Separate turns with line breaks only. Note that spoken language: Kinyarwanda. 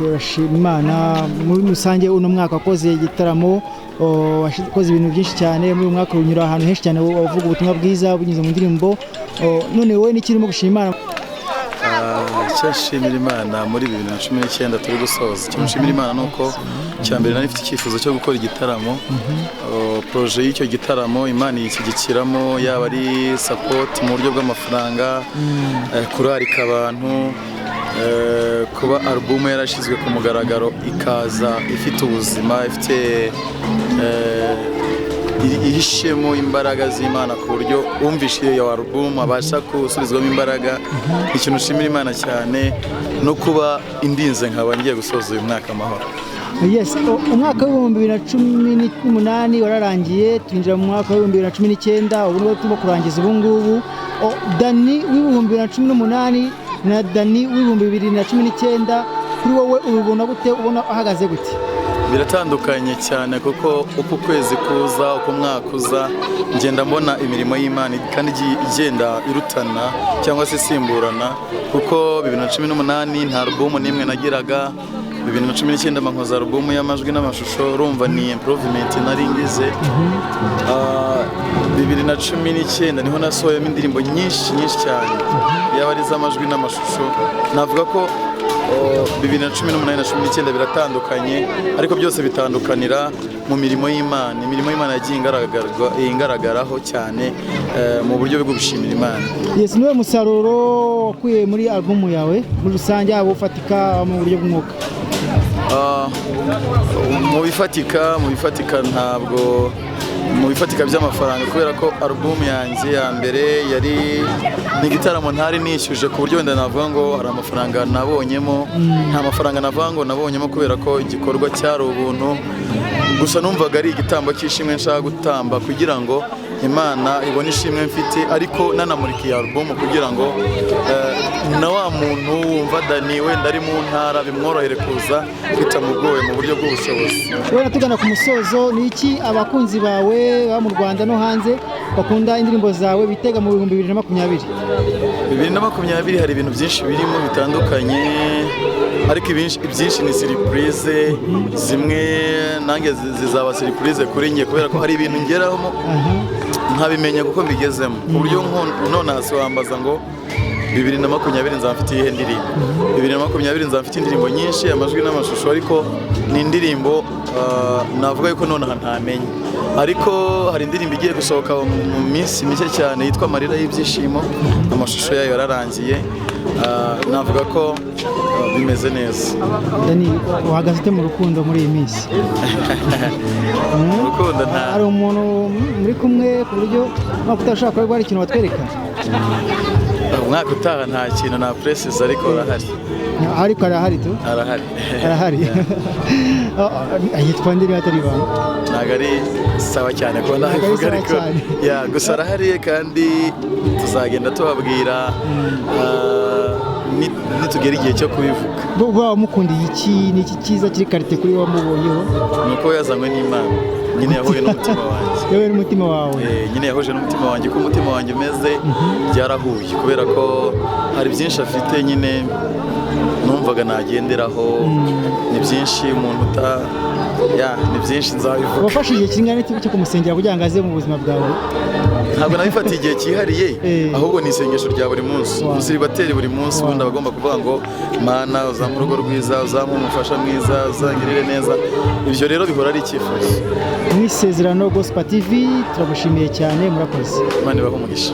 urashima Imana muri rusange uno mwaka wakoze igitaramo wakoze ibintu byinshi cyane muri uyu mwaka unyura ahantu henshi cyane uvuga ubutumwa bwiza bunyuze mu ndirimbo none wowe n'ikirimo gushima Imana
cyashimira Imana muri 2019 turi gusoza cyashimira Imana nuko cyambere nari mfite icyifuzo cyo gukora igitaramo projet y'icyo gitaramo Imana yishyigikiramo yaba ari support mu buryo bw'amafaranga kurarika abantu kuba album yarashizwe ku mugaragaro ikaza ifite ubuzima ifite ihishemo imbaraga z'Imana ku buryo umvishe iyo album abasha gusubizwamo imbaraga ikintu ushimira Imana cyane no kuba indinze nkaba ngiye gusoza uyu mwaka amahoro.
Yes, umwaka wa 2018 wararangiye twinjira mu mwaka wa 2019 ubu niwo turimo kurangiza ubu ngubu. Dani wa 2018 na Dani wa 2019 kuri wowe ubibona gute ubona ahagaze gute?
Biratandukanye cyane kuko uko kwezi kuza uko mwaka uza ngenda mbona imirimo y'Imana kandi igenda irutana cyangwa se simburana kuko 2018 nta album nimwe nagiraga 2019 mankoza album y'amajwi n'amashusho urumva ni improvement nari ngize 2019 niho nasohoyemo indirimbo nyinshi cyane yaba ari z'amajwi n'amashusho navuga ko 2018 na 2019 biratandukanye ariko byose bitandukanira mu mirimo y'Imana. Imirimo y'Imana yagiye ingaragaraho cyane mu buryo bwo gushimira Imana.
Yes, niwe musaruro wakuye muri album yawe muri rusange abo ufatika mu buryo bw'umwuka.
Mu bifatika ntabwo mu bifatika by'amafaranga kubera ko album yanjye ya mbere yari n'igitaramo ntari nishyuje ku buryo wenda navuga ngo hari amafaranga nabonyemo nta mafaranga navuga ngo nabonyemo kubera ko igikorwa cyari ubuntu gusa numvaga ari igitambo cy'ishimwe nshaka gutamba kugira ngo Imana ibone ishimwe mfite ariko nanamurikiye album kugira ngo na wa muntu wumva Dani wenda ari mu ntara bimworohere kuza bitamugoye mu buryo bw'ubushobozi.
Wenda tugana ku musozo ni iki abakunzi bawe ba mu Rwanda no hanze bakunda indirimbo zawe bitega mu 2020?
2020 hari ibintu byinshi birimo bitandukanye ariko ibyinshi ni surprise zimwe nange zizaba surprise kuri ngiye kubera ko hari ibintu ngeraho nkabimenya kuko mbigezemo ku buryo none hasi wambaza ngo 2020 nzafite ihe ndirimbo 2020 nzafite indirimbo nyinshi amajwi n'amashusho ariko ni indirimbo navuga yuko none ntamenye ariko hari indirimbo igiye gusohoka mu minsi mike cyane yitwa Marira y'ibyishimo amashusho yayo yararangiye navuga ko bimeze neza.
Dani uhagaze ute mu rukundo muri iyi minsi?
Urukundo nta
hari umuntu muri kumwe ku buryo utashaka kuba hari ikintu watwereka?
Umwaka utaha nta kintu na presses ariko arahari.
Ariko arahari tu? Arahari. Yitwa ndiri atari banga.
Ntago ari sawa cyane ko navuga ariko gusa arahari kandi tuzagenda tubabwira nitugera igihe cyo kubivuga.
Bo mukundiye iki niki cyiza kiri karite kuri wamubonyeho?
Nuko yazanywe n'Imana. Nyine yahuye n'umutima wanjye.
Yewe n'umutima wawe.
Nyine yahuje n'umutima wanjye ko umutima wanjye umeze byarahuye kubera ko hari byinshi afite nyine numvaga nagenderaho ni byinshi umuntu ni byinshi nzabivuga.
Wafashe igihe kingana cyo kumusengera kugira ngo aze mu buzima bwawe?
Ntabwo nabifatiye igihe cyihariye ahubwo ni isengesho rya buri munsi umusiribateri buri munsi ubundi abagomba kuvuga ngo Mana uzamu urugo rwiza uzamu umufasha mwiza uzangirire neza ibyo rero bihora ari icyifuzo.
Mu Isezerano Gospel TV turagushimiye cyane murakoze.
Imana ibahe umugisha.